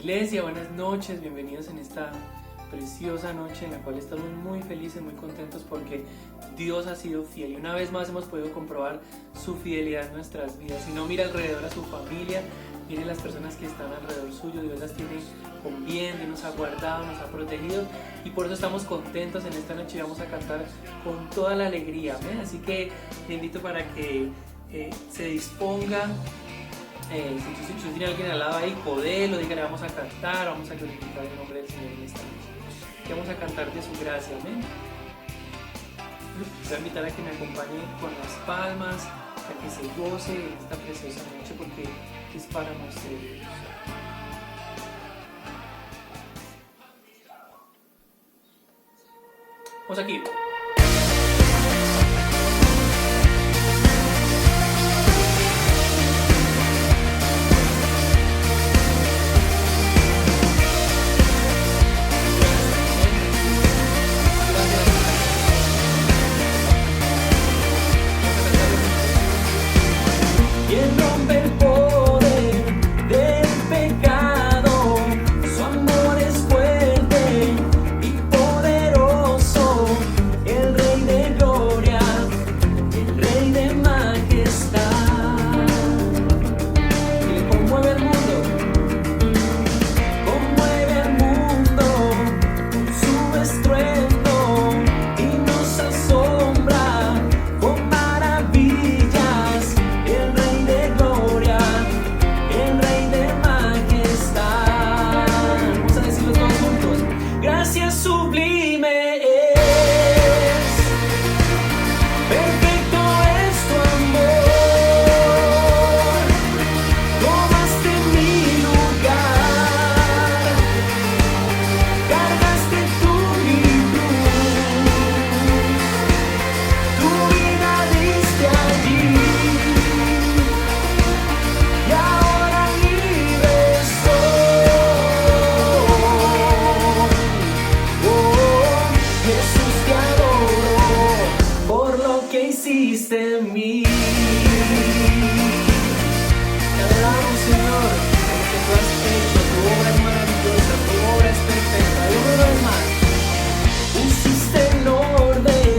Iglesia, buenas noches, bienvenidos en esta preciosa noche en la cual estamos muy felices, muy contentos porque Dios ha sido fiel y una vez más hemos podido comprobar su fidelidad en nuestras vidas. Si no, mira alrededor a su familia, mire las personas que están alrededor suyo, Dios las tiene con bien, Dios nos ha guardado, nos ha protegido y por eso estamos contentos en esta noche y vamos a cantar con toda la alegría, ¿ven? Así que te invito para que se disponga. Si tiene alguien al lado ahí, podelo, dígale, vamos a cantar, vamos a glorificar el nombre del Señor en esta noche. Y vamos a cantar de su gracia, amén. Voy a invitar a que me acompañe con las palmas, a que se goce en esta preciosa noche porque es para nosotros. Vamos aquí. Hiciste en mí. Te adoramos, Señor, porque tú has hecho, tu obra es maravillosa, tu obra es perfecta. Y una vez más, pusiste en orden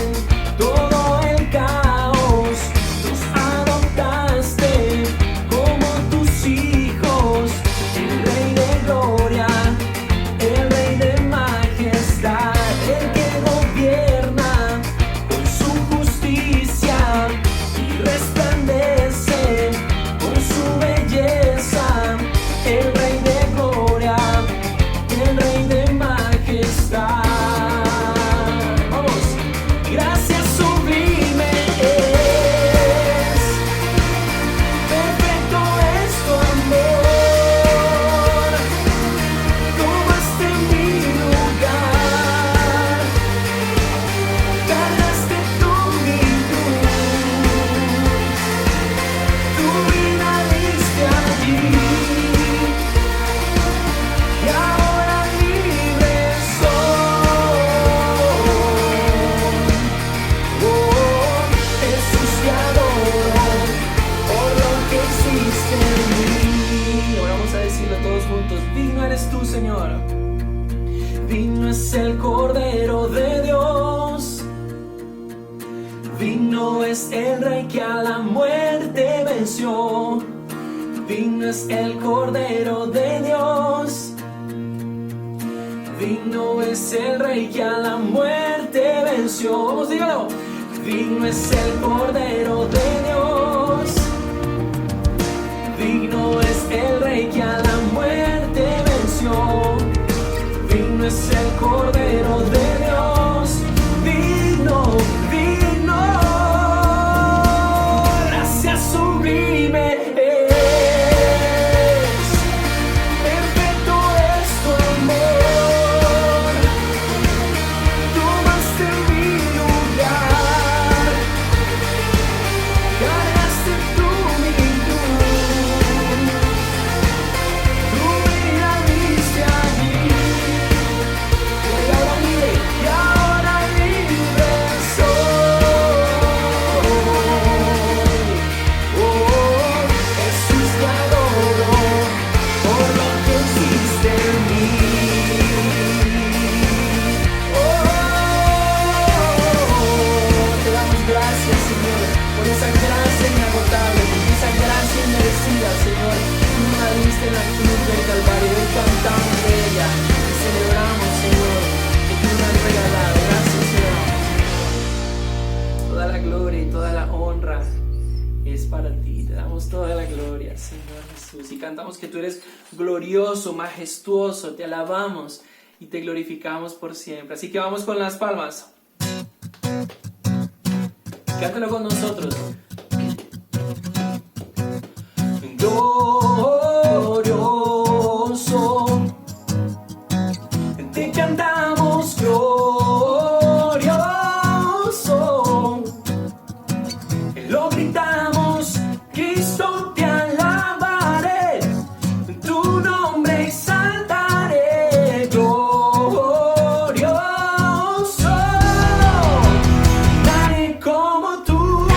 todo el caos, nos adoptaste como tus hijos, el Rey de gloria, el Rey de majestad, el que gobierna con su justicia y resplandece con su belleza, el Rey de gloria, el Rey de majestad. Vamos, gracias sublime es, perfecto es tu amor, tomaste mi lugar, cargaste tu vida diste allí, y ahora libre soy. Oh, Jesús, te adoro por lo que hiciste en mí. Ahora vamos a decirlo todos juntos: digno eres tú, Señor. Digno es el Cordero de Dios. Digno es el Rey que a la muerte venció. Digno es el Cordero de Dios. Digno es el Rey que a la muerte venció. Vamos, dígalo. Digno es el Cordero de Dios. Digno es el Rey que a la muerte venció. Digno es el Cordero de Dios. Digno, digno. Gracias sublime es, perfecto es tu amor, tomaste mi lugar, para ti, te damos toda la gloria, Señor Jesús, y cantamos que tú eres glorioso, majestuoso, te alabamos y te glorificamos por siempre. Así que vamos con las palmas. Cántalo con nosotros. Glorioso, te cantamos glorioso, lo gritamos, Cristo te alabaré, tu nombre exaltaré, glorioso, nadie como tú.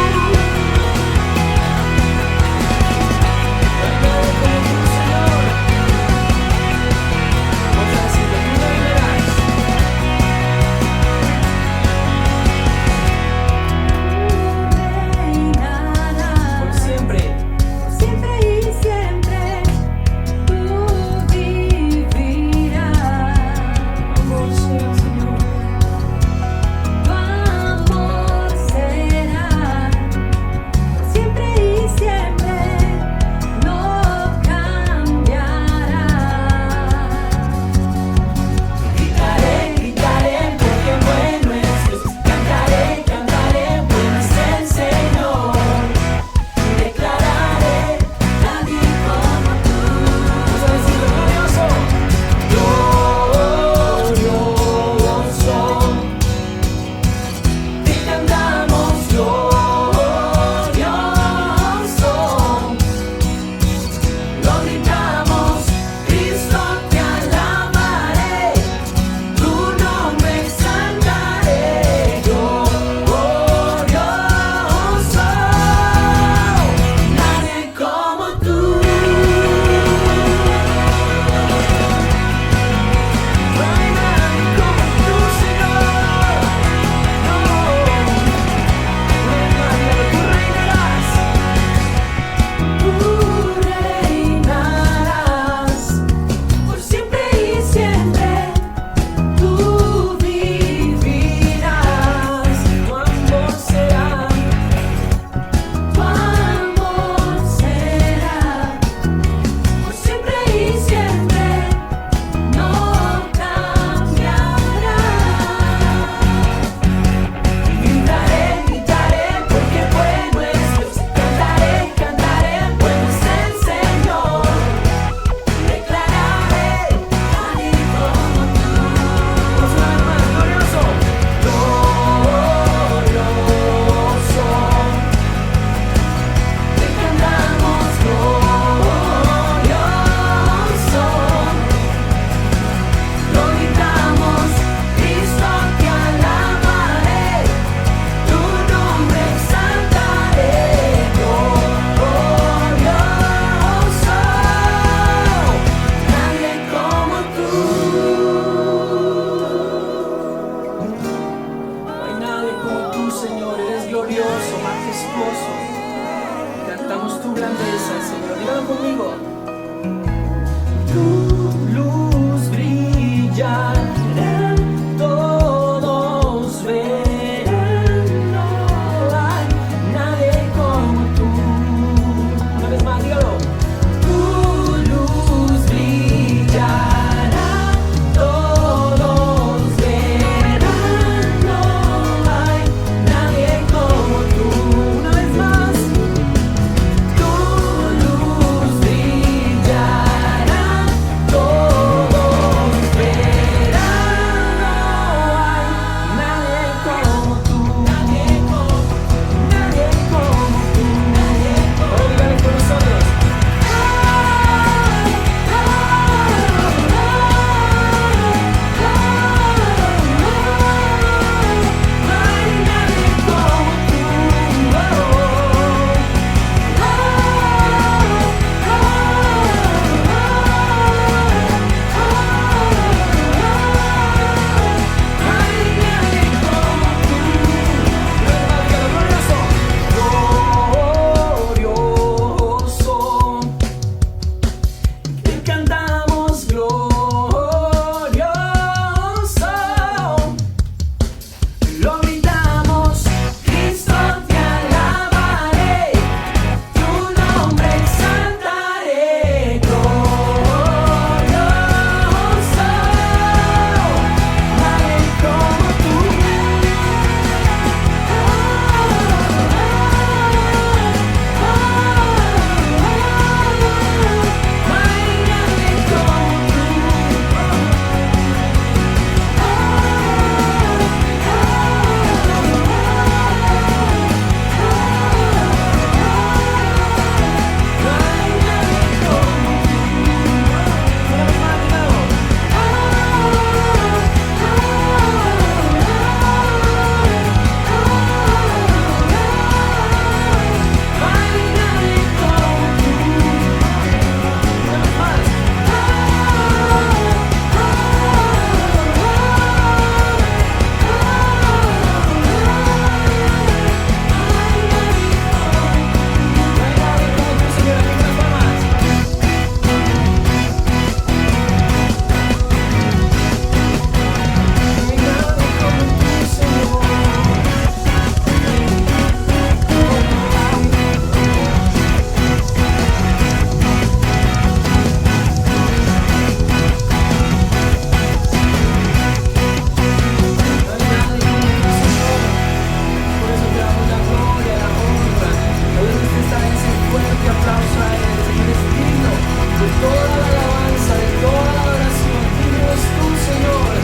toda la alabanza, de toda la adoración. Dios tú, Señor,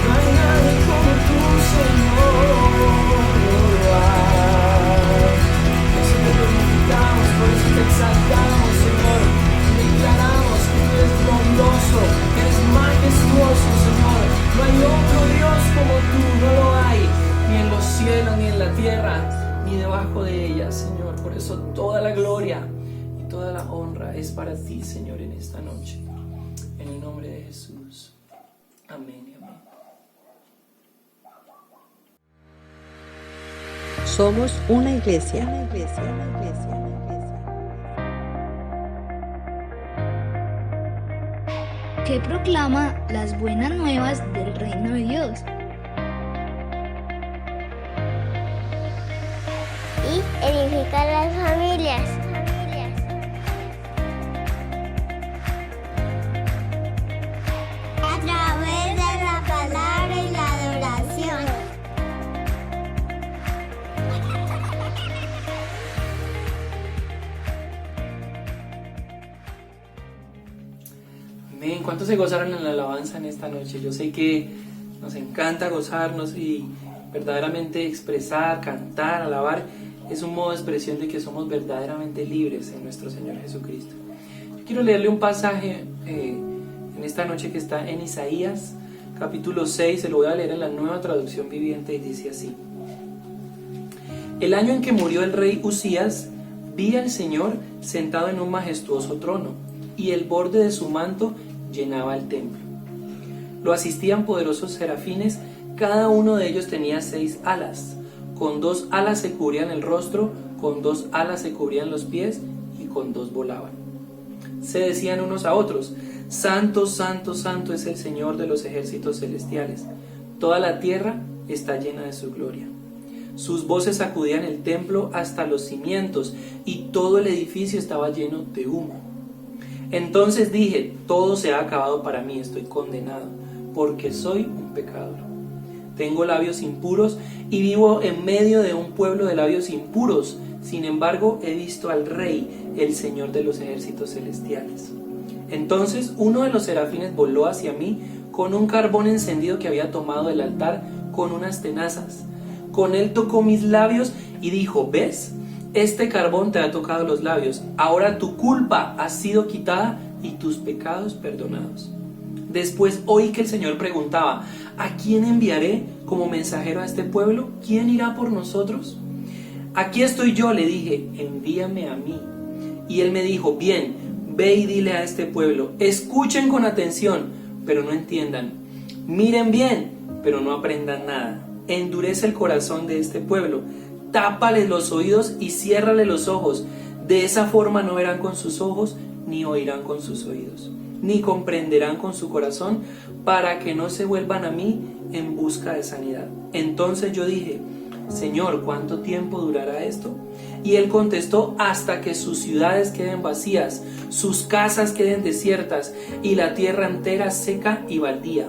no hay nadie como tú, Señor. Por eso te glorificamos, por eso te exaltamos, Señor. Declaramos que tú eres bondoso, que eres majestuoso, Señor. No hay otro Dios como tú, no lo hay, ni en los cielos, ni en la tierra, ni debajo de ella, Señor. Por eso toda la gloria y toda la honra es para ti, Señor, en esta noche. En el nombre de Jesús. Amén y amén. Somos una iglesia. Que proclama las buenas nuevas del reino de Dios. Y edifica las familias. A través de la palabra y la adoración. Amén. ¿Cuántos se gozaron en la alabanza en esta noche? Yo sé que nos encanta gozarnos y verdaderamente expresar, cantar, alabar es un modo de expresión de que somos verdaderamente libres en nuestro Señor Jesucristo. Yo quiero leerle un pasaje en esta noche que está en Isaías capítulo 6, se lo voy a leer en la Nueva Traducción Viviente y dice así: El año en que murió el rey Usías, vi al Señor sentado en un majestuoso trono, y el borde de su manto llenaba el templo. Lo asistían poderosos serafines, cada uno de ellos tenía 6 alas. Con 2 alas se cubrían el rostro, con 2 alas se cubrían los pies, y con 2 volaban. Se decían unos a otros: Santo, santo, santo es el Señor de los ejércitos celestiales. Toda la tierra está llena de su gloria. Sus voces sacudían el templo hasta los cimientos, y todo el edificio estaba lleno de humo. Entonces dije: todo se ha acabado para mí, estoy condenado, porque soy un pecador. Tengo labios impuros y vivo en medio de un pueblo de labios impuros. Sin embargo, he visto al Rey, el Señor de los ejércitos celestiales. Entonces uno de los serafines voló hacia mí con un carbón encendido que había tomado del altar con unas tenazas. Con él tocó mis labios y dijo: ¿ves? Este carbón te ha tocado los labios. Ahora tu culpa ha sido quitada y tus pecados perdonados. Después oí que el Señor preguntaba: ¿a quién enviaré como mensajero a este pueblo? ¿Quién irá por nosotros? Aquí estoy yo, le dije, envíame a mí. Y él me dijo: bien, ve y dile a este pueblo: escuchen con atención, pero no entiendan. Miren bien, pero no aprendan nada. Endurece el corazón de este pueblo. Tápales los oídos y ciérrale los ojos. De esa forma no verán con sus ojos, ni oirán con sus oídos, ni comprenderán con su corazón, para que no se vuelvan a mí en busca de sanidad. Entonces yo dije: Señor, ¿cuánto tiempo durará esto? Y él contestó: hasta que sus ciudades queden vacías, sus casas queden desiertas, y la tierra entera seca y baldía,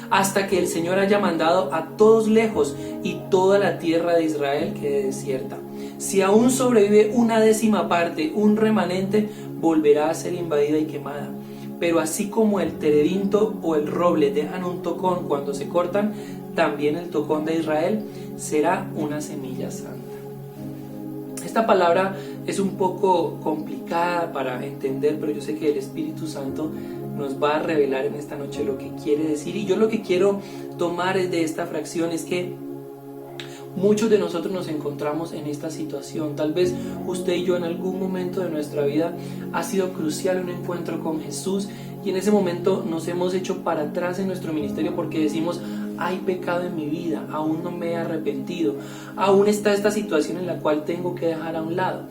hasta que el Señor haya mandado a todos lejos y toda la tierra de Israel quede desierta. Si aún sobrevive una décima parte, un remanente, volverá a ser invadida y quemada. Pero así como el terebinto o el roble dejan un tocón cuando se cortan, también el tocón de Israel será una semilla santa. Esta palabra es un poco complicada para entender, pero yo sé que el Espíritu Santo nos va a revelar en esta noche lo que quiere decir. Y yo lo que quiero tomar de esta fracción es que muchos de nosotros nos encontramos en esta situación. Tal vez usted y yo en algún momento de nuestra vida ha sido crucial un encuentro con Jesús, y en ese momento nos hemos hecho para atrás en nuestro ministerio porque decimos: hay pecado en mi vida, aún no me he arrepentido, aún está esta situación en la cual tengo que dejar a un lado.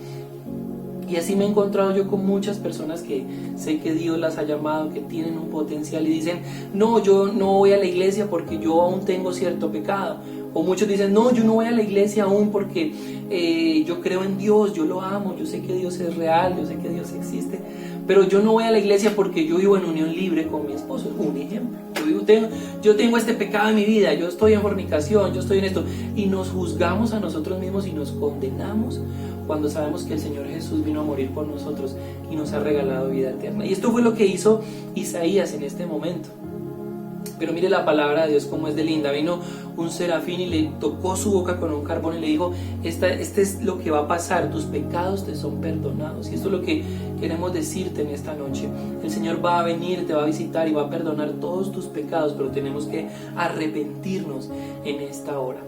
Y así me he encontrado yo con muchas personas que sé que Dios las ha llamado, que tienen un potencial, y dicen: no, yo no voy a la iglesia porque yo aún tengo cierto pecado. O muchos dicen: no, yo no voy a la iglesia aún porque yo creo en Dios, yo lo amo, yo sé que Dios es real, yo sé que Dios existe, pero yo no voy a la iglesia porque yo vivo en unión libre con mi esposo. Un ejemplo, yo yo tengo este pecado en mi vida, yo estoy en fornicación, yo estoy en esto, y nos juzgamos a nosotros mismos y nos condenamos cuando sabemos que el Señor Jesús vino a morir por nosotros y nos ha regalado vida eterna. Y esto fue lo que hizo Isaías en este momento. Pero mire la palabra de Dios como es de linda. Vino un serafín y le tocó su boca con un carbón y le dijo: este es lo que va a pasar, tus pecados te son perdonados. Y esto es lo que queremos decirte en esta noche. El Señor va a venir, te va a visitar y va a perdonar todos tus pecados, pero tenemos que arrepentirnos en esta hora.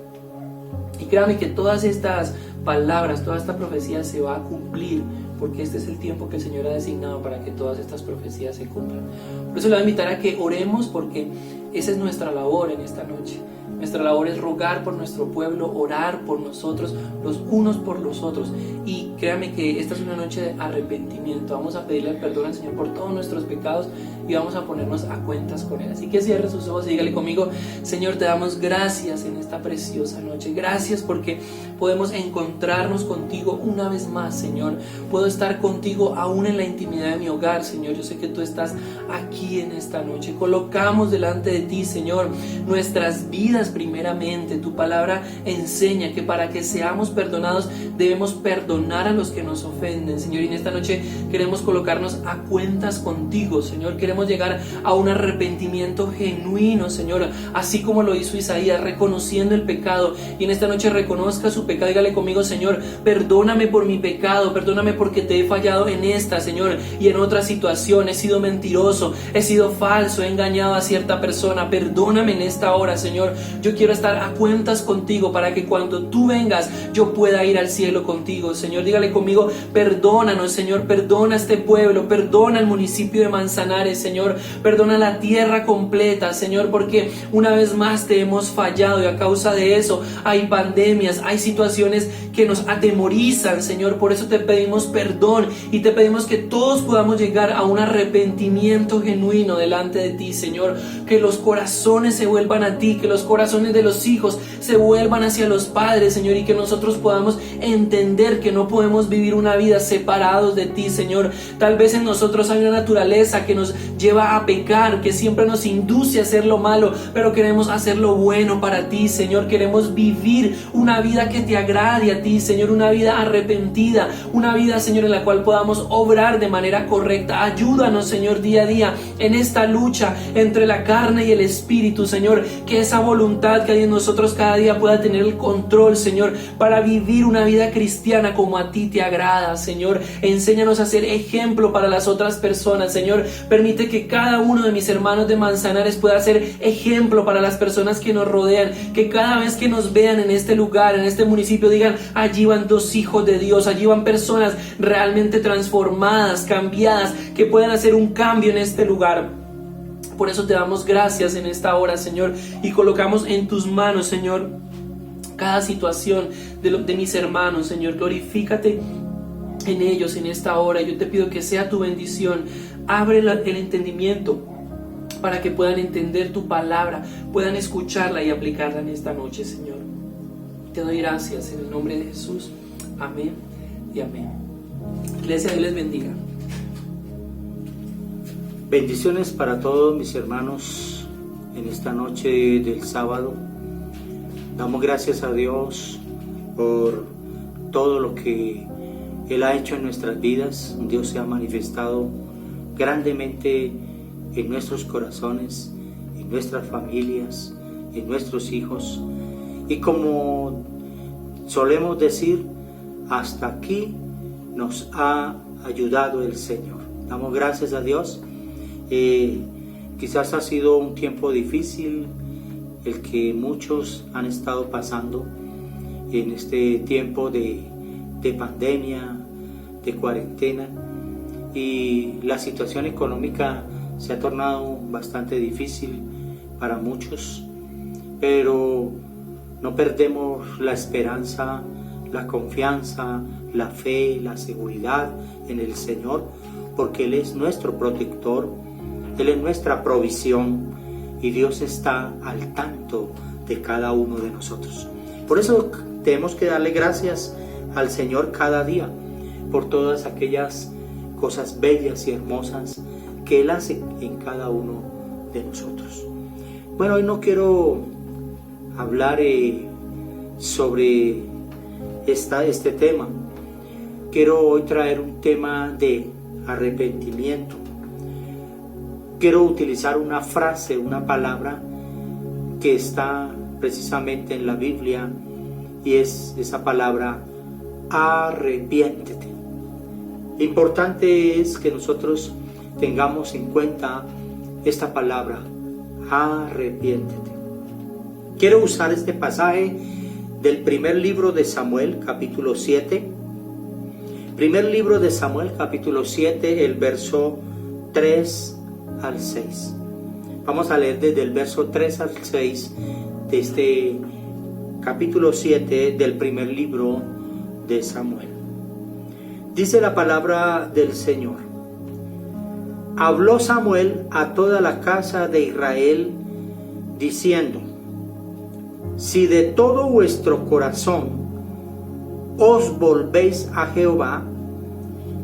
Y créame que todas estas palabras, toda esta profecía se va a cumplir, porque este es el tiempo que el Señor ha designado para que todas estas profecías se cumplan. Por eso le voy a invitar a que oremos, porque esa es nuestra labor en esta noche. Nuestra labor es rogar por nuestro pueblo, orar por nosotros, los unos por los otros. Y créame que esta es una noche de arrepentimiento. Vamos a pedirle perdón al Señor por todos nuestros pecados y vamos a ponernos a cuentas con Él. Así que cierre sus ojos y dígale conmigo: Señor, te damos gracias en esta preciosa noche. Gracias porque podemos encontrarnos contigo una vez más, Señor. Puedo estar contigo aún en la intimidad de mi hogar, Señor. Yo sé que tú estás aquí en esta noche. Colocamos delante de ti, Señor, nuestras vidas primeramente. Tu palabra enseña que para que seamos perdonados debemos perdonar a los que nos ofenden, Señor. Y en esta noche queremos colocarnos a cuentas contigo, Señor. Queremos llegar a un arrepentimiento genuino, Señor, así como lo hizo Isaías, reconociendo el pecado. Y en esta noche reconozca su pecado. Dígale conmigo: Señor, perdóname por mi pecado, perdóname porque te he fallado en esta, Señor, y en otra situación. He sido mentiroso, he sido falso, he engañado a cierta persona. Perdóname en esta hora, Señor. Yo quiero estar a cuentas contigo para que cuando tú vengas yo pueda ir al cielo contigo, Señor. Dígale conmigo: perdónanos, Señor, perdona a este pueblo, perdona al municipio de Manzanares, Señor, perdona la tierra completa, Señor, porque una vez más te hemos fallado y a causa de eso hay pandemias, hay situaciones que nos atemorizan, Señor. Por eso te pedimos perdón y te pedimos que todos podamos llegar a un arrepentimiento genuino delante de ti, Señor. Que los corazones se vuelvan a ti, que los corazones de los hijos se vuelvan hacia los padres, Señor, y que nosotros podamos entender que no podemos vivir una vida separados de ti, Señor. Tal vez en nosotros hay una naturaleza que nos lleva a pecar, que siempre nos induce a hacer lo malo, pero queremos hacer lo bueno para ti, Señor. Queremos vivir una vida que te agrade a ti, Señor, una vida arrepentida, una vida, Señor, en la cual podamos obrar de manera correcta. Ayúdanos, Señor, día a día en esta lucha entre la carne y el espíritu, Señor, que esa voluntad que hay en nosotros cada día pueda tener el control, Señor, para vivir una vida cristiana como a ti te agrada, Señor. Enséñanos a ser ejemplo para las otras personas, Señor. Permite que cada uno de mis hermanos de Manzanares pueda ser ejemplo para las personas que nos rodean, que cada vez que nos vean en este lugar, en este municipio, digan: allí van dos hijos de Dios, allí van personas realmente transformadas, cambiadas, que puedan hacer un cambio en este lugar. Por eso te damos gracias en esta hora, Señor, y colocamos en tus manos, Señor, cada situación de mis hermanos, Señor. Glorifícate en ellos en esta hora. Yo te pido que sea tu bendición. Abre el entendimiento para que puedan entender tu palabra, puedan escucharla y aplicarla en esta noche, Señor. Te doy gracias en el nombre de Jesús. Amén y amén. Iglesia, Dios les bendiga. Bendiciones para todos mis hermanos en esta noche del sábado. Damos gracias a Dios por todo lo que Él ha hecho en nuestras vidas. Dios se ha manifestado grandemente en nuestros corazones, en nuestras familias, en nuestros hijos. Y como solemos decir, hasta aquí nos ha ayudado el Señor. Damos gracias a Dios. Quizás ha sido un tiempo difícil el que muchos han estado pasando en este tiempo de pandemia, de cuarentena, y la situación económica se ha tornado bastante difícil para muchos, pero no perdemos la esperanza, la confianza, la fe, la seguridad en el Señor, porque Él es nuestro protector, Él es nuestra provisión y Dios está al tanto de cada uno de nosotros. Por eso tenemos que darle gracias al Señor cada día por todas aquellas cosas bellas y hermosas que Él hace en cada uno de nosotros. Bueno, hoy no quiero hablar sobre este tema. Quiero hoy traer un tema de arrepentimiento. Quiero utilizar una frase, una palabra que está precisamente en la Biblia, y es esa palabra: arrepiéntete. Importante es que nosotros tengamos en cuenta esta palabra: arrepiéntete. Quiero usar este pasaje del primer libro de Samuel, capítulo 7. Primer libro de Samuel, capítulo 7, el verso 3 al 6. Vamos a leer desde el verso 3 al 6 de este capítulo 7 del primer libro de Samuel. Dice la palabra del Señor: Habló Samuel a toda la casa de Israel, diciendo: Si de todo vuestro corazón os volvéis a Jehová,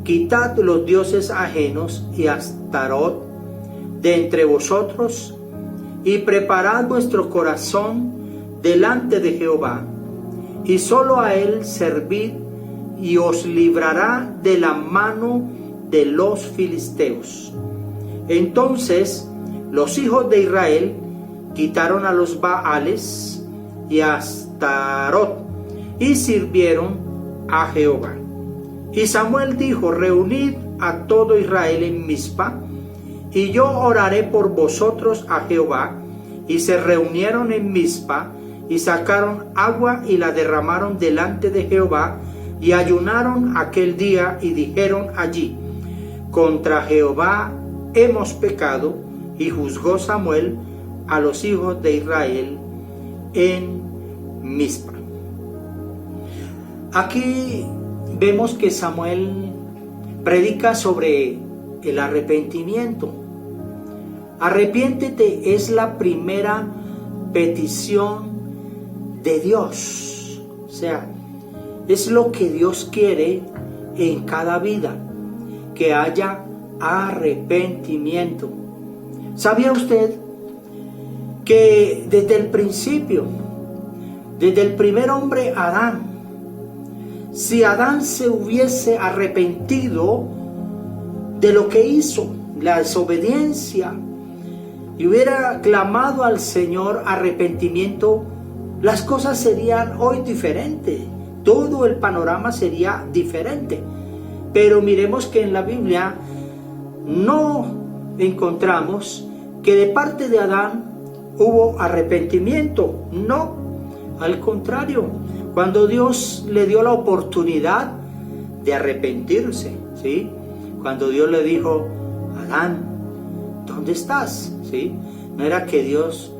quitad los dioses ajenos y Astarot de entre vosotros, y preparad vuestro corazón delante de Jehová, y solo a él servid, y os librará de la mano de los filisteos. Entonces los hijos de Israel quitaron a los Baales y a Astarot, y sirvieron a Jehová. Y Samuel dijo: Reunid a todo Israel en Mizpa, y yo oraré por vosotros a Jehová. Y se reunieron en Mizpa, y sacaron agua y la derramaron delante de Jehová, y ayunaron aquel día, y dijeron allí: Contra Jehová hemos pecado. Y juzgó Samuel a los hijos de Israel en Mizpa. Aquí vemos que Samuel predica sobre el arrepentimiento. Arrepiéntete es la primera petición de Dios. O sea, es lo que Dios quiere en cada vida, que haya arrepentimiento. ¿Sabía usted que desde el principio, desde el primer hombre Adán, si Adán se hubiese arrepentido de lo que hizo, la desobediencia, y hubiera clamado al Señor arrepentimiento, las cosas serían hoy diferentes, todo el panorama sería diferente? Pero miremos que en la Biblia no encontramos que de parte de Adán hubo arrepentimiento. No, al contrario, cuando Dios le dio la oportunidad de arrepentirse, ¿sí? Cuando Dios le dijo: Adán, ¿dónde estás? ¿Sí? No era que Dios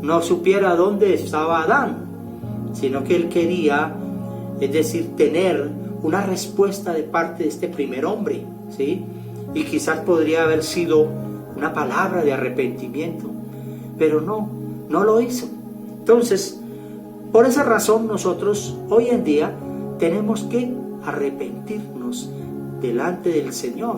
no supiera dónde estaba Adán, sino que él quería, es decir, tener una respuesta de parte de este primer hombre, ¿sí? Y quizás podría haber sido una palabra de arrepentimiento, pero no lo hizo. Entonces, por esa razón nosotros hoy en día tenemos que arrepentirnos delante del Señor,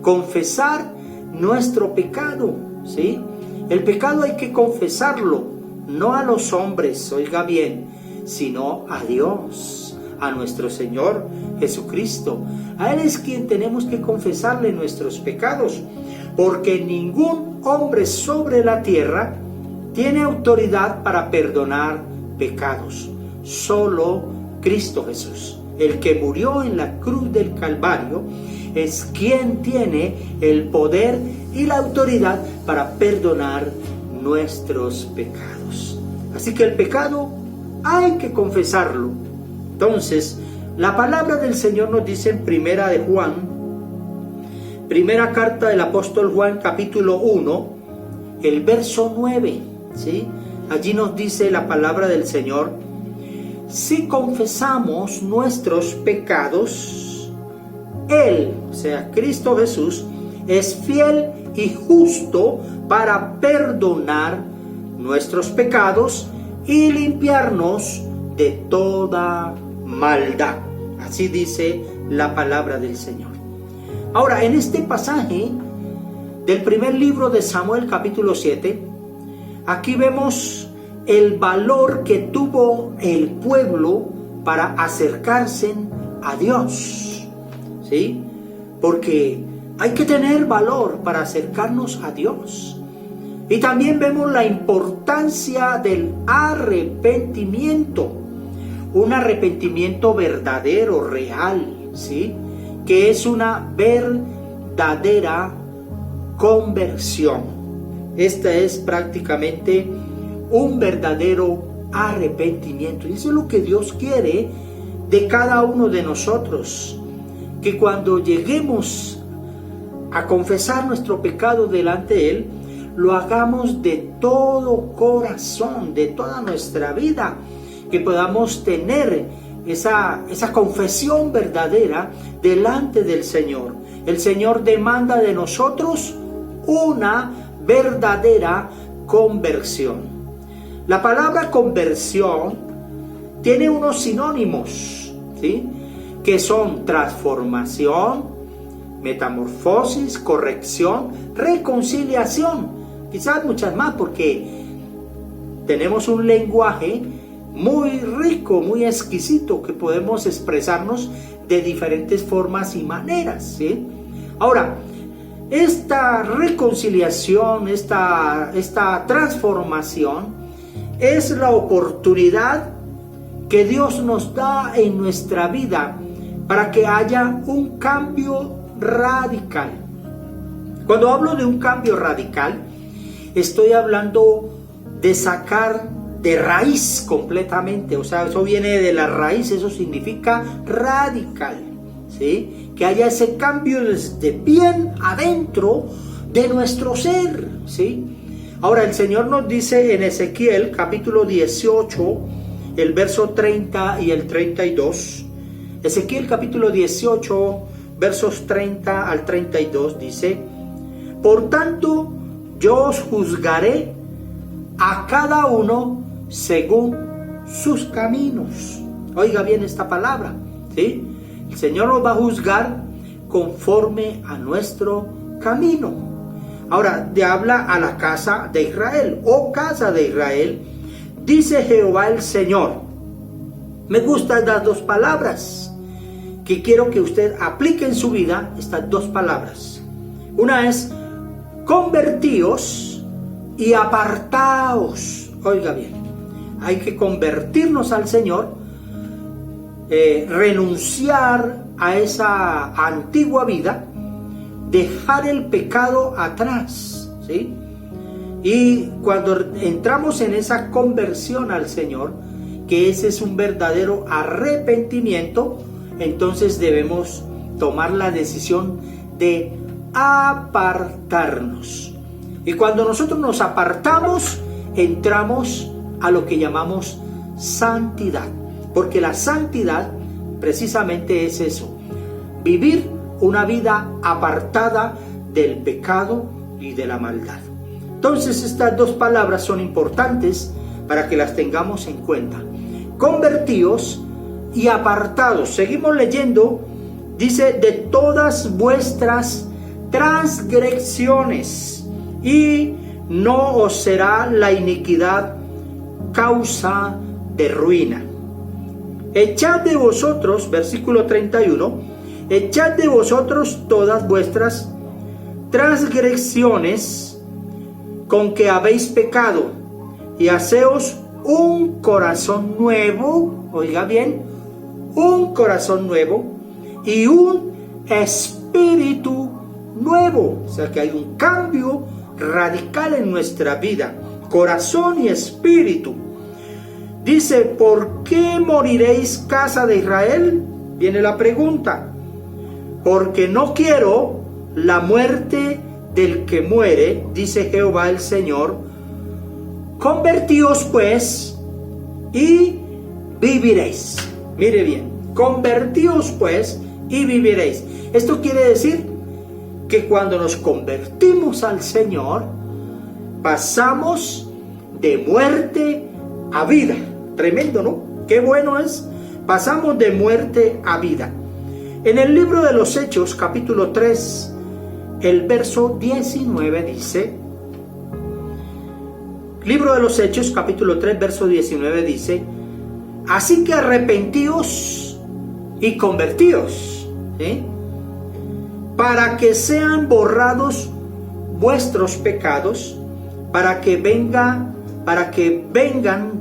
confesar nuestro pecado, ¿sí? El pecado hay que confesarlo, no a los hombres, oiga bien, sino a Dios, a nuestro Señor Jesucristo. A Él es quien tenemos que confesarle nuestros pecados, porque ningún hombre sobre la tierra tiene autoridad para perdonar pecados. Solo Cristo Jesús, el que murió en la cruz del Calvario, es quien tiene el poder y la autoridad para perdonar nuestros pecados. Así que el pecado hay que confesarlo. Entonces, la palabra del Señor nos dice en primera de Juan, primera carta del apóstol Juan, capítulo 1, el verso 9, ¿sí? Allí nos dice la palabra del Señor: si confesamos nuestros pecados, Él, o sea, Cristo Jesús, es fiel y justo para perdonar nuestros pecados y limpiarnos de toda maldad. Así dice la palabra del Señor. Ahora, en este pasaje del primer libro de Samuel, capítulo 7, aquí vemos el valor que tuvo el pueblo para acercarse a Dios, ¿sí? Porque hay que tener valor para acercarnos a Dios. Y también vemos la importancia del arrepentimiento, un arrepentimiento verdadero, real, ¿sí? Que es una verdadera conversión. Esta es prácticamente un verdadero arrepentimiento. Y eso es lo que Dios quiere de cada uno de nosotros, que cuando lleguemos a confesar nuestro pecado delante de Él, lo hagamos de todo corazón, de toda nuestra vida, que podamos tener esa confesión verdadera delante del Señor. El Señor demanda de nosotros una verdadera conversión. La palabra conversión tiene unos sinónimos, ¿sí? Que son transformación, metamorfosis, corrección, reconciliación. Quizás muchas más, porque tenemos un lenguaje muy rico, muy exquisito, que podemos expresarnos de diferentes formas y maneras, ¿sí? Ahora, esta reconciliación, esta transformación es la oportunidad que Dios nos da en nuestra vida para que haya un cambio radical. Cuando hablo de un cambio radical, estoy hablando de sacar de raíz completamente, o sea, eso viene de la raíz, eso significa radical, ¿sí? Que haya ese cambio desde bien adentro de nuestro ser, ¿sí? Ahora el Señor nos dice en Ezequiel capítulo 18, el verso 30 y el 32, Ezequiel capítulo 18, versos 30 al 32 dice: por tanto, yo os juzgaré a cada uno según sus caminos. Oiga bien esta palabra, ¿sí? El Señor nos va a juzgar conforme a nuestro camino. Ahora, te habla a la casa de Israel, oh casa de Israel, dice Jehová el Señor. Me gustan estas dos palabras, que quiero que usted aplique en su vida estas dos palabras. Una es convertíos y apartaos. Oiga bien, hay que convertirnos al Señor, renunciar a esa antigua vida, dejar el pecado atrás, ¿sí? Y cuando entramos en esa conversión al Señor, que ese es un verdadero arrepentimiento, entonces debemos tomar la decisión de apartarnos. Y cuando nosotros nos apartamos, entramos a lo que llamamos santidad, porque la santidad precisamente es eso, vivir una vida apartada del pecado y de la maldad. Entonces estas dos palabras son importantes para que las tengamos en cuenta: convertíos y apartados. Seguimos leyendo, dice: de todas vuestras transgresiones, y no os será la iniquidad causa de ruina. Echad de vosotros, versículo 31, echad de vosotros todas vuestras transgresiones con que habéis pecado, y haceos un corazón nuevo, oiga bien, un corazón nuevo y un espíritu nuevo. O sea que hay un cambio radical en nuestra vida, corazón y espíritu. Dice: ¿por qué moriréis, casa de Israel? Viene la pregunta. Porque no quiero la muerte del que muere, dice Jehová el Señor. Convertíos pues y viviréis. Mire bien, convertíos pues y viviréis. Esto quiere decir que cuando nos convertimos al Señor, pasamos de muerte a vida. Tremendo, ¿no? Qué bueno es. Pasamos de muerte a vida. En el libro de los Hechos, capítulo 3, el verso 19 dice: Libro de los Hechos, capítulo 3, verso 19 dice: así que arrepentíos y convertíos, ¿sí?, para que sean borrados vuestros pecados, para que vengan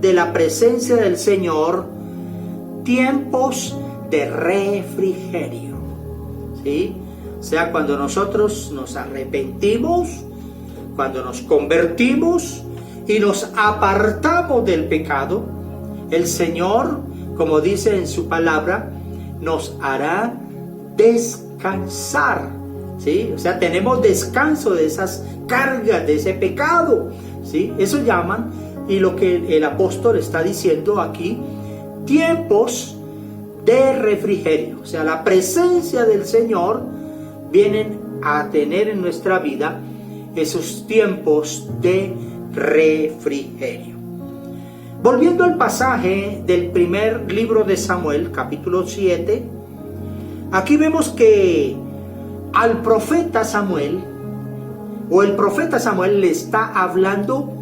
de la presencia del Señor tiempos de refrigerio, ¿sí? O sea, cuando nosotros nos arrepentimos, cuando nos convertimos y nos apartamos del pecado, el Señor, como dice en su palabra, nos hará descansar, ¿sí? O sea, tenemos descanso de esas cargas, de ese pecado, ¿sí? Eso llaman, y lo que el apóstol está diciendo aquí, tiempos de refrigerio. O sea, la presencia del Señor vienen a tener en nuestra vida esos tiempos de refrigerio. Volviendo al pasaje del primer libro de Samuel, capítulo 7, aquí vemos que al profeta Samuel, o el profeta Samuel le está hablando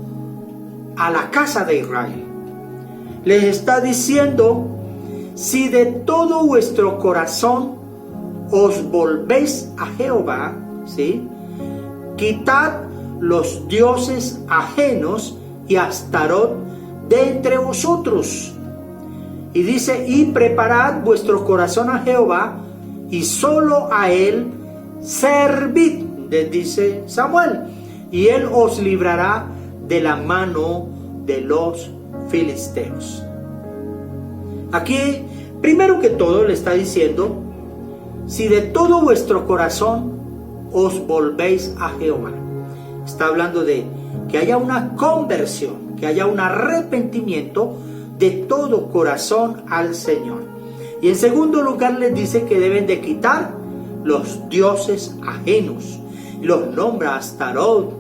a la casa de Israel. Les está diciendo: si de todo vuestro corazón os volvéis a Jehová, ¿sí?, quitad los dioses ajenos y Astarot de entre vosotros. Y dice: y preparad vuestro corazón a Jehová, y solo a él servid, les dice Samuel, y él os librará de la mano de los filisteos. Aquí, primero que todo, le está diciendo: si de todo vuestro corazón os volvéis a Jehová. Está hablando de que haya una conversión, que haya un arrepentimiento de todo corazón al Señor. Y en segundo lugar les dice que deben de quitar los dioses ajenos. Los nombra Astarot,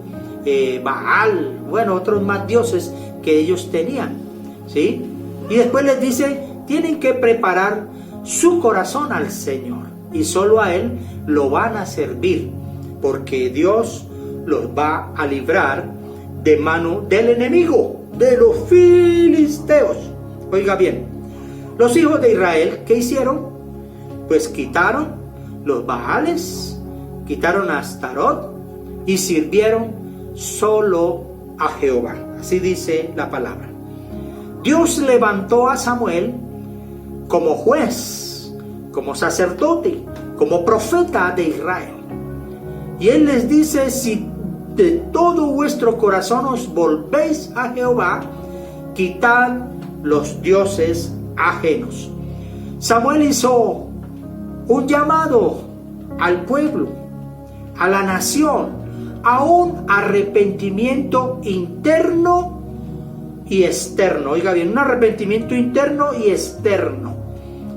Baal, bueno, otros más dioses que ellos tenían, ¿sí? Y después les dice: tienen que preparar su corazón al Señor, y solo a Él lo van a servir, porque Dios los va a librar de mano del enemigo, de los filisteos. Oiga bien, los hijos de Israel, ¿qué hicieron? Pues quitaron los Baales, quitaron a Astarot y sirvieron solo a Jehová. Así dice la palabra. Dios levantó a Samuel como juez, como sacerdote, como profeta de Israel. Y él les dice: si de todo vuestro corazón os volvéis a Jehová, quitad los dioses ajenos. Samuel hizo un llamado al pueblo, a la nación, a un arrepentimiento interno y externo. Oiga bien, un arrepentimiento interno y externo,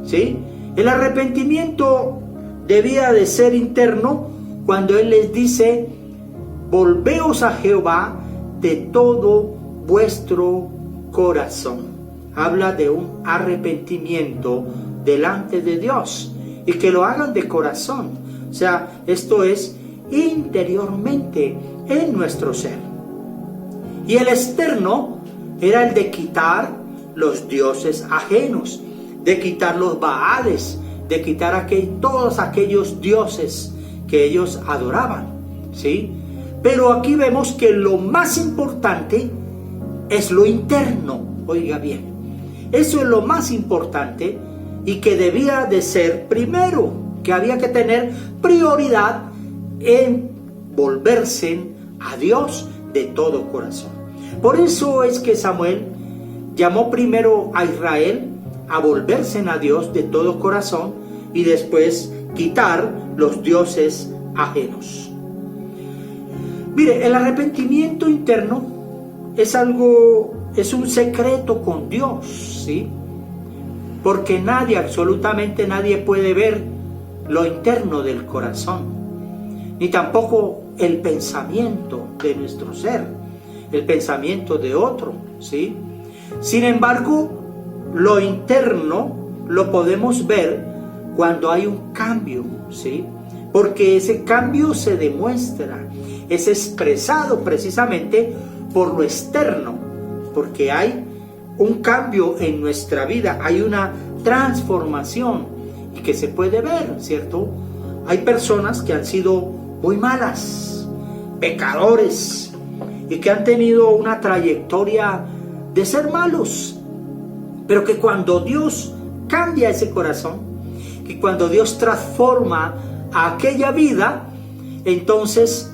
¿sí? El arrepentimiento debía de ser interno cuando Él les dice: volveos a Jehová de todo vuestro corazón. Habla de un arrepentimiento delante de Dios, y que lo hagan de corazón. O sea, esto es interiormente en nuestro ser. Y el externo era el de quitar los dioses ajenos, de quitar los Baales, de quitar todos aquellos dioses que ellos adoraban, ¿sí? Pero aquí vemos que lo más importante es lo interno. Oiga bien, eso es lo más importante, y que debía de ser primero, que había que tener prioridad en volverse a Dios de todo corazón. Por eso es que Samuel llamó primero a Israel a volverse a Dios de todo corazón, y después quitar los dioses ajenos. Mire, el arrepentimiento interno es un secreto con Dios, ¿sí? Porque nadie, absolutamente nadie, puede ver lo interno del corazón, ni tampoco el pensamiento de nuestro ser, el pensamiento de otro, ¿sí? Sin embargo, lo interno lo podemos ver cuando hay un cambio, ¿sí? Porque ese cambio se demuestra, es expresado precisamente por lo externo, porque hay un cambio en nuestra vida, hay una transformación y que se puede ver, ¿cierto? Hay personas que han sido muy malas, pecadores, y que han tenido una trayectoria de ser malos, pero que cuando Dios cambia ese corazón, que cuando Dios transforma a aquella vida, entonces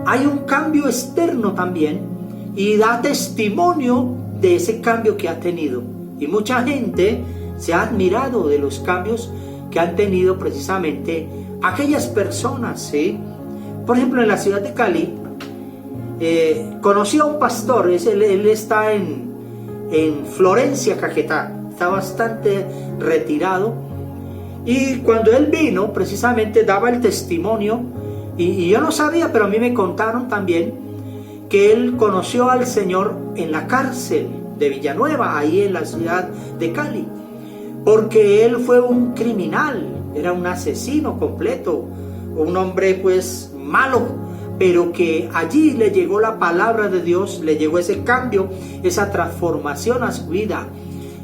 hay un cambio externo también y da testimonio de ese cambio que ha tenido. Y mucha gente se ha admirado de los cambios que han tenido precisamente aquellas personas, ¿sí? Por ejemplo, en la ciudad de Cali, conocí a un pastor, él está en Florencia, Caquetá, está bastante retirado, y cuando él vino, precisamente daba el testimonio, y yo no sabía, pero a mí me contaron también, que él conoció al Señor en la cárcel de Villanueva, ahí en la ciudad de Cali, porque él fue un criminal, era un asesino completo, un hombre pues malo, pero que allí le llegó la palabra de Dios, le llegó ese cambio, esa transformación a su vida.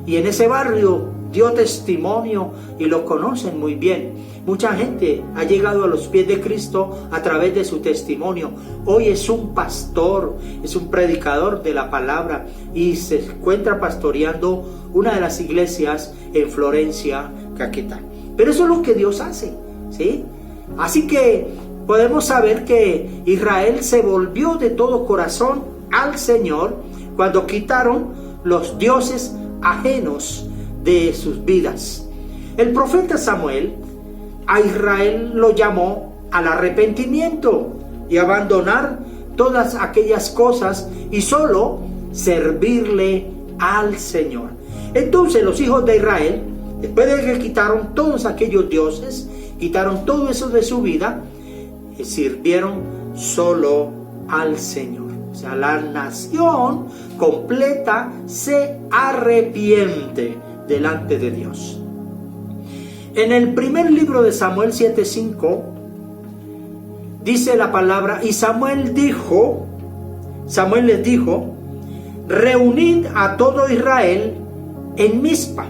Y en ese barrio dio testimonio y lo conocen muy bien. Mucha gente ha llegado a los pies de Cristo a través de su testimonio. Hoy es un pastor, es un predicador de la palabra y se encuentra pastoreando una de las iglesias en Florencia, Caquetá. Pero eso es lo que Dios hace, ¿sí? Así que podemos saber que Israel se volvió de todo corazón al Señor cuando quitaron los dioses ajenos de sus vidas. El profeta Samuel a Israel lo llamó al arrepentimiento y abandonar todas aquellas cosas y solo servirle al Señor. Entonces los hijos de Israel, después de que quitaron todos aquellos dioses, quitaron todo eso de su vida, sirvieron solo al Señor. O sea, la nación completa se arrepiente delante de Dios. En el primer libro de Samuel 7:5 dice la palabra: y Samuel les dijo, reunid a todo Israel en Mizpa,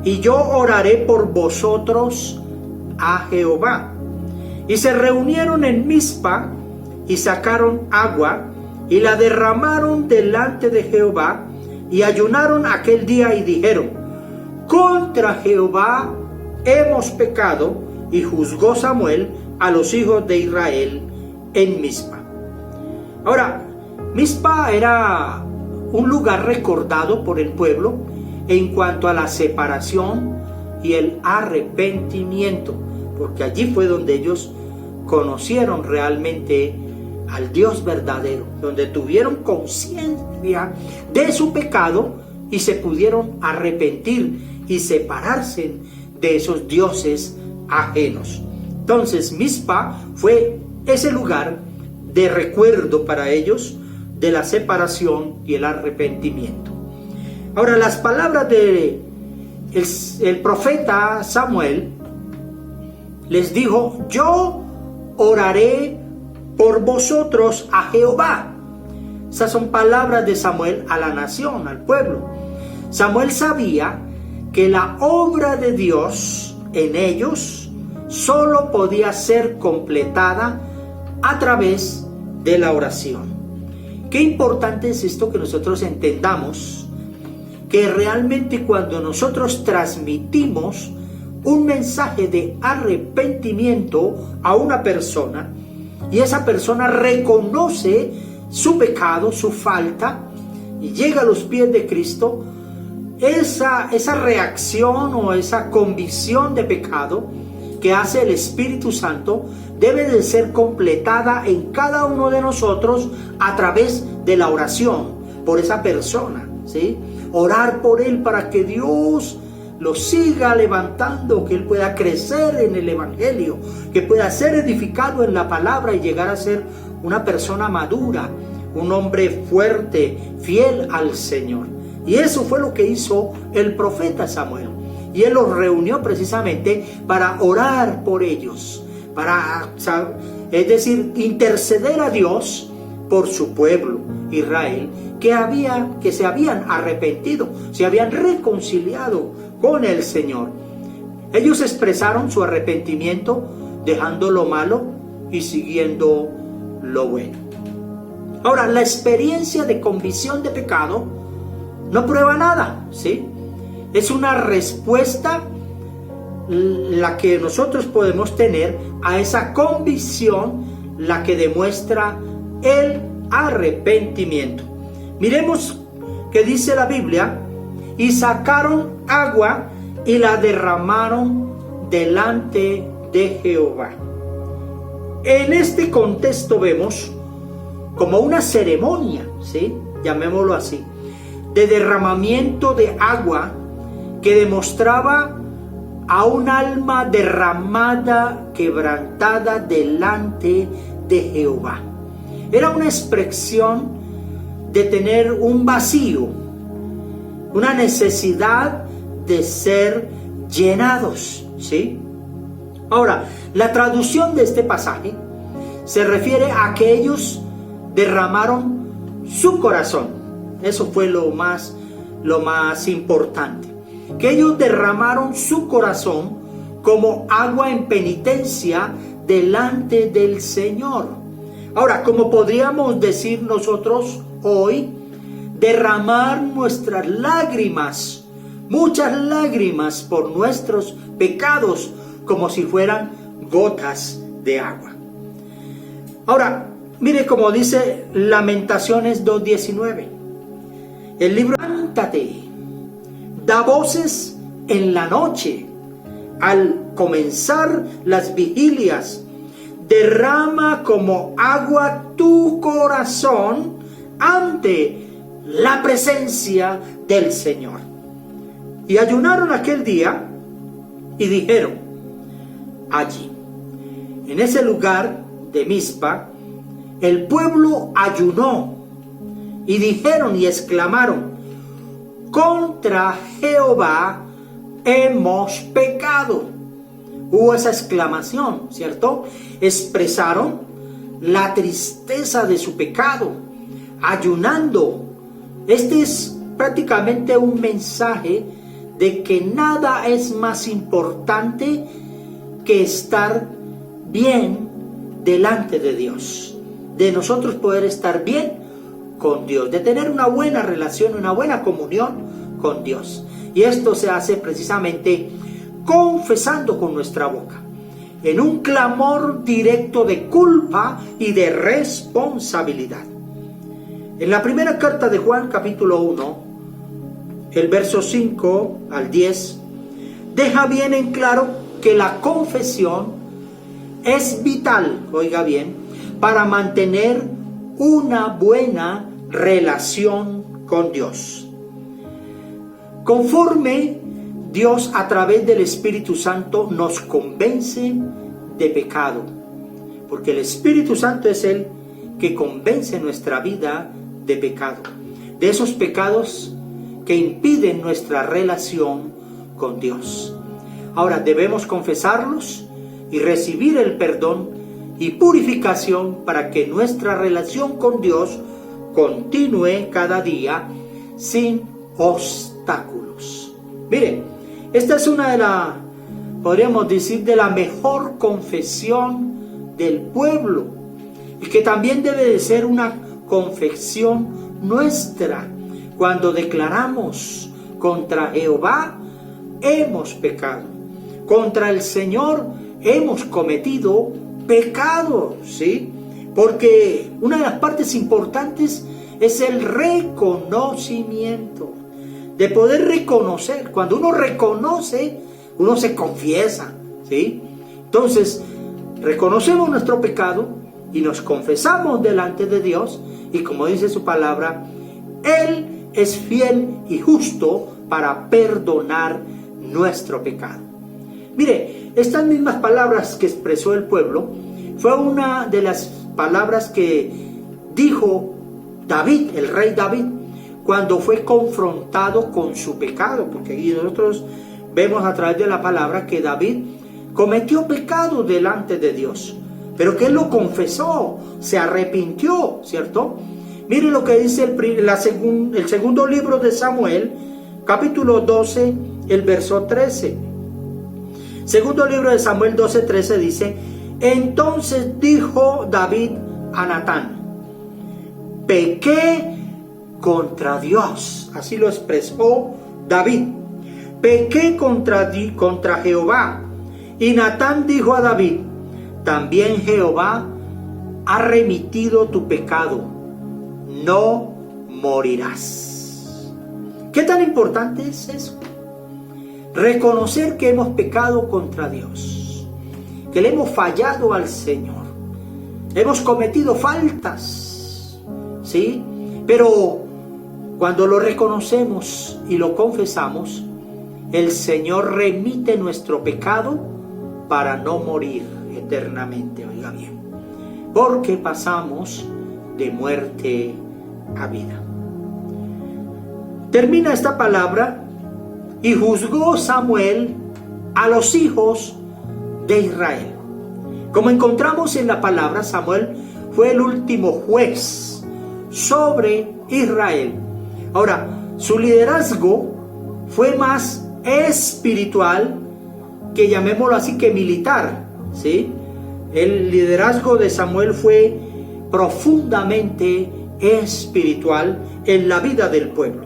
y yo oraré por vosotros a Jehová. Y se reunieron en Mizpa y sacaron agua y la derramaron delante de Jehová y ayunaron aquel día y dijeron: contra Jehová hemos pecado. Y juzgó Samuel a los hijos de Israel en Mizpa. Ahora, Mizpa era un lugar recordado por el pueblo en cuanto a la separación y el arrepentimiento, porque allí fue donde ellos conocieron realmente al Dios verdadero, donde tuvieron conciencia de su pecado y se pudieron arrepentir y separarse de esos dioses ajenos. Entonces Mizpa fue ese lugar de recuerdo para ellos de la separación y el arrepentimiento. Ahora, las palabras de el profeta Samuel les dijo: yo oraré por vosotros a Jehová. Esas son palabras de Samuel a la nación, al pueblo. Samuel sabía que la obra de Dios en ellos solo podía ser completada a través de la oración. Qué importante es esto, que nosotros entendamos que realmente cuando nosotros transmitimos un mensaje de arrepentimiento a una persona y esa persona reconoce su pecado, su falta, y llega a los pies de Cristo, esa reacción o esa convicción de pecado que hace el Espíritu Santo debe de ser completada en cada uno de nosotros a través de la oración por esa persona, ¿sí? Orar por él para que Dios lo siga levantando, que él pueda crecer en el Evangelio, que pueda ser edificado en la palabra y llegar a ser una persona madura, un hombre fuerte, fiel al Señor. Y eso fue lo que hizo el profeta Samuel. Y él los reunió precisamente para orar por ellos, para es decir, interceder a Dios por su pueblo, Israel, que se habían arrepentido, se habían reconciliado con el Señor. Ellos expresaron su arrepentimiento dejando lo malo y siguiendo lo bueno. Ahora, la experiencia de convicción de pecado no prueba nada, ¿sí? Es una respuesta la que nosotros podemos tener a esa convicción, la que demuestra el arrepentimiento. Miremos que dice la Biblia: y sacaron agua y la derramaron delante de Jehová. En este contexto vemos como una ceremonia, ¿sí? Llamémoslo así, de derramamiento de agua que demostraba a un alma derramada, quebrantada delante de Jehová. Era una expresión de tener un vacío, una necesidad de ser llenados, ¿sí? Ahora, la traducción de este pasaje se refiere a que ellos derramaron su corazón. Eso fue lo más importante. Que ellos derramaron su corazón como agua en penitencia delante del Señor. Ahora, como podríamos decir nosotros hoy, derramar nuestras lágrimas, muchas lágrimas por nuestros pecados, como si fueran gotas de agua. Ahora, mire como dice Lamentaciones 2:19. El libro: levántate, da voces en la noche, al comenzar las vigilias, derrama como agua tu corazón ante la presencia del Señor. Y ayunaron aquel día y dijeron allí, en ese lugar de Mizpa, el pueblo ayunó y dijeron y exclamaron: contra Jehová hemos pecado. Hubo esa exclamación, ¿cierto? Expresaron la tristeza de su pecado, ayunando. Este es prácticamente un mensaje de que nada es más importante que estar bien delante de Dios, de nosotros poder estar bien con Dios, de tener una buena relación, una buena comunión con Dios. Y esto se hace precisamente confesando con nuestra boca, en un clamor directo de culpa y de responsabilidad. En la primera carta de Juan, capítulo 1, el verso 5 al 10, deja bien en claro que la confesión es vital, oiga bien, para mantener una buena relación con Dios. Conforme Dios a través del Espíritu Santo nos convence de pecado, porque el Espíritu Santo es el que convence nuestra vida de pecado, de esos pecados que impiden nuestra relación con Dios. Ahora debemos confesarlos y recibir el perdón y purificación para que nuestra relación con Dios continúe cada día sin obstáculos. Miren, esta es una podríamos decir, de la mejor confesión del pueblo, y que también debe de ser una confesión nuestra cuando declaramos: contra Jehová hemos pecado, contra el Señor hemos cometido pecado, ¿sí? Porque una de las partes importantes es el reconocimiento, de poder reconocer. Cuando uno reconoce, uno se confiesa, ¿sí? Entonces, reconocemos nuestro pecado y nos confesamos delante de Dios, y como dice su palabra, Él es fiel y justo para perdonar nuestro pecado. Mire, estas mismas palabras que expresó el pueblo fue una de las palabras que dijo David, el rey David, cuando fue confrontado con su pecado, porque aquí nosotros vemos a través de la palabra que David cometió pecado delante de Dios, pero que él lo confesó, se arrepintió, ¿cierto? Mire lo que dice el segundo libro de Samuel, capítulo 12, el verso 13. Segundo libro de Samuel 12:13 dice: entonces dijo David a Natán: pequé contra Dios. Así lo expresó David: pequé contra Jehová. Y Natán dijo a David: también Jehová ha remitido tu pecado, no morirás. ¿Qué tan importante es eso? Reconocer que hemos pecado contra Dios, que le hemos fallado al Señor, hemos cometido faltas, ¿sí? Pero cuando lo reconocemos y lo confesamos, el Señor remite nuestro pecado para no morir eternamente, oiga bien, porque pasamos de muerte a vida. Termina esta palabra: y juzgó Samuel a los hijos de Israel. Como encontramos en la palabra, Samuel fue el último juez sobre Israel. Ahora, su liderazgo fue más espiritual que, llamémoslo así, que militar, ¿sí? El liderazgo de Samuel fue profundamente espiritual en la vida del pueblo.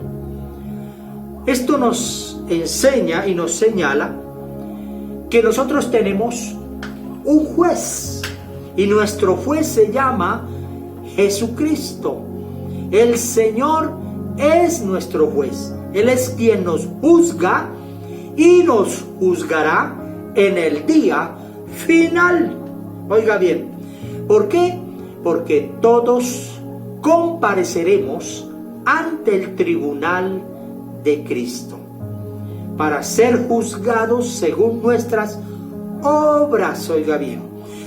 Esto nos enseña y nos señala que nosotros tenemos un juez, y nuestro juez se llama Jesucristo. El Señor es nuestro juez. Él es quien nos juzga y nos juzgará en el día final. Oiga bien, ¿por qué? Porque todos compareceremos ante el tribunal de Cristo para ser juzgados según nuestras obras, oiga bien,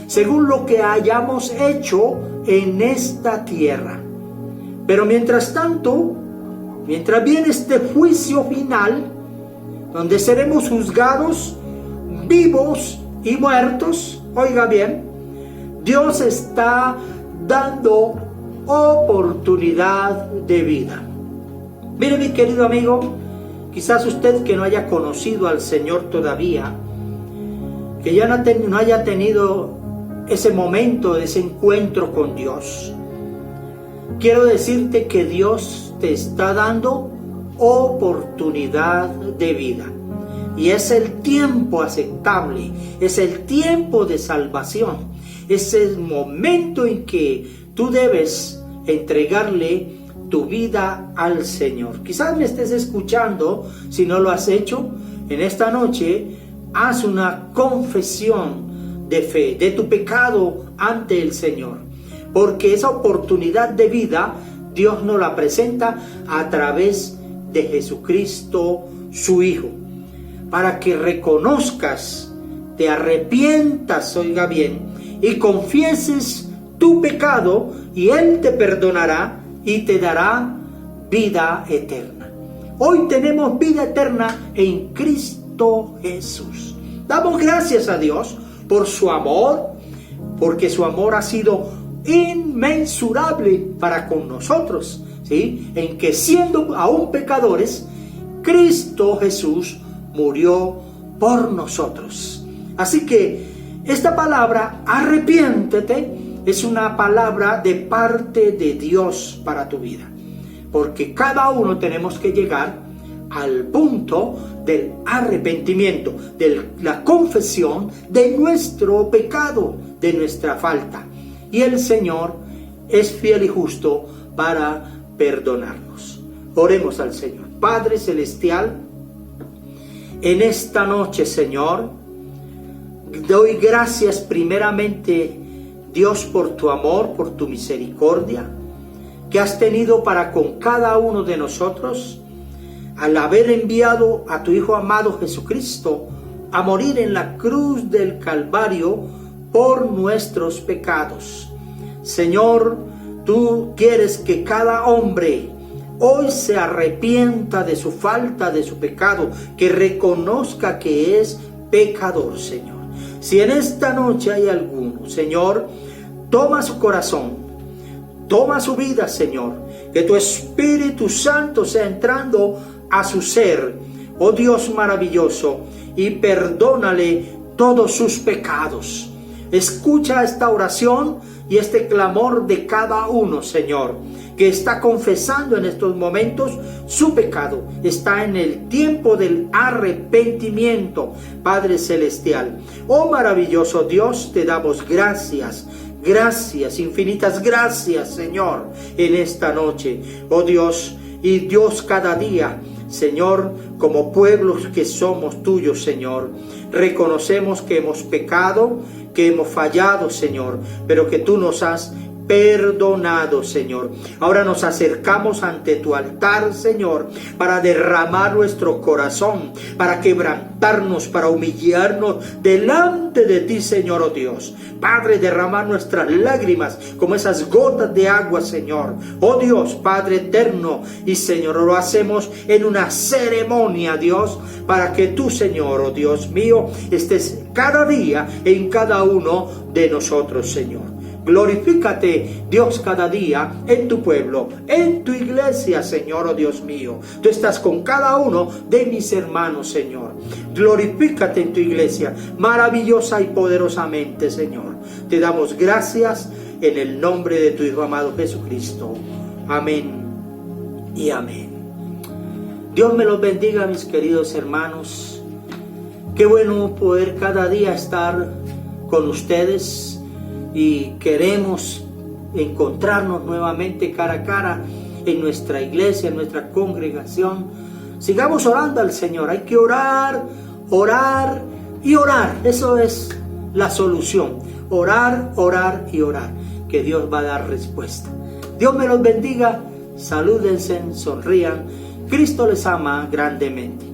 según lo que hayamos hecho en esta tierra. Pero mientras tanto, mientras viene este juicio final, donde seremos juzgados vivos y muertos, oiga bien, Dios está dando oportunidad de vida. Mire, mi querido amigo, quizás usted que no haya conocido al Señor todavía, que ya no haya tenido ese momento, ese encuentro con Dios, quiero decirte que Dios te está dando oportunidad de vida. Y es el tiempo aceptable, es el tiempo de salvación, es el momento en que tú debes entregarle tu vida al Señor. Quizás me estés escuchando, si no lo has hecho, en esta noche haz una confesión de fe, de tu pecado ante el Señor, porque esa oportunidad de vida Dios nos la presenta a través de Jesucristo, su Hijo, para que reconozcas, te arrepientas, oiga bien, y confieses tu pecado, y Él te perdonará y te dará vida eterna. Hoy tenemos vida eterna en Cristo Jesús. Damos gracias a Dios por su amor, porque su amor ha sido inmensurable para con nosotros, ¿sí? En que siendo aún pecadores, Cristo Jesús murió por nosotros. Así que esta palabra, arrepiéntete, es una palabra de parte de Dios para tu vida, porque cada uno tenemos que llegar al punto del arrepentimiento, de la confesión de nuestro pecado, de nuestra falta, y el Señor es fiel y justo para perdonarnos. Oremos al Señor. Padre Celestial, en esta noche, Señor, doy gracias primeramente, Dios, por tu amor, por tu misericordia que has tenido para con cada uno de nosotros, al haber enviado a tu Hijo amado Jesucristo a morir en la cruz del Calvario por nuestros pecados. Señor, tú quieres que cada hombre hoy se arrepienta de su falta, de su pecado, que reconozca que es pecador, Señor. Si en esta noche hay alguno, Señor, toma su corazón, toma su vida, Señor, que tu Espíritu Santo sea entrando a su ser, oh Dios maravilloso, y perdónale todos sus pecados. Escucha esta oración y este clamor de cada uno, Señor, que está confesando en estos momentos su pecado. Está en el tiempo del arrepentimiento, Padre Celestial. Oh maravilloso Dios, te damos gracias. Gracias, infinitas gracias, Señor, en esta noche. Oh Dios, y Dios cada día, Señor, como pueblos que somos tuyos, Señor, reconocemos que hemos pecado, que hemos fallado, Señor, pero que tú nos has perdonado, Señor. Ahora nos acercamos ante tu altar, Señor, para derramar nuestro corazón, para quebrantarnos, para humillarnos delante de ti, Señor, oh Dios. Padre, derramar nuestras lágrimas como esas gotas de agua, Señor. Oh Dios, Padre eterno, y Señor, lo hacemos en una ceremonia, Dios, para que tú, Señor, oh Dios mío, estés cada día en cada uno de nosotros, Señor. Glorifícate, Dios, cada día en tu pueblo, en tu iglesia, Señor, oh Dios mío. Tú estás con cada uno de mis hermanos, Señor. Glorifícate en tu iglesia, maravillosa y poderosamente, Señor. Te damos gracias en el nombre de tu Hijo amado Jesucristo. Amén y amén. Dios me los bendiga, mis queridos hermanos. Qué bueno poder cada día estar con ustedes. Y queremos encontrarnos nuevamente cara a cara en nuestra iglesia, en nuestra congregación. Sigamos orando al Señor. Hay que orar, orar y orar. Eso es la solución. Orar, orar y orar. Que Dios va a dar respuesta. Dios me los bendiga. Salúdense, sonrían. Cristo les ama grandemente.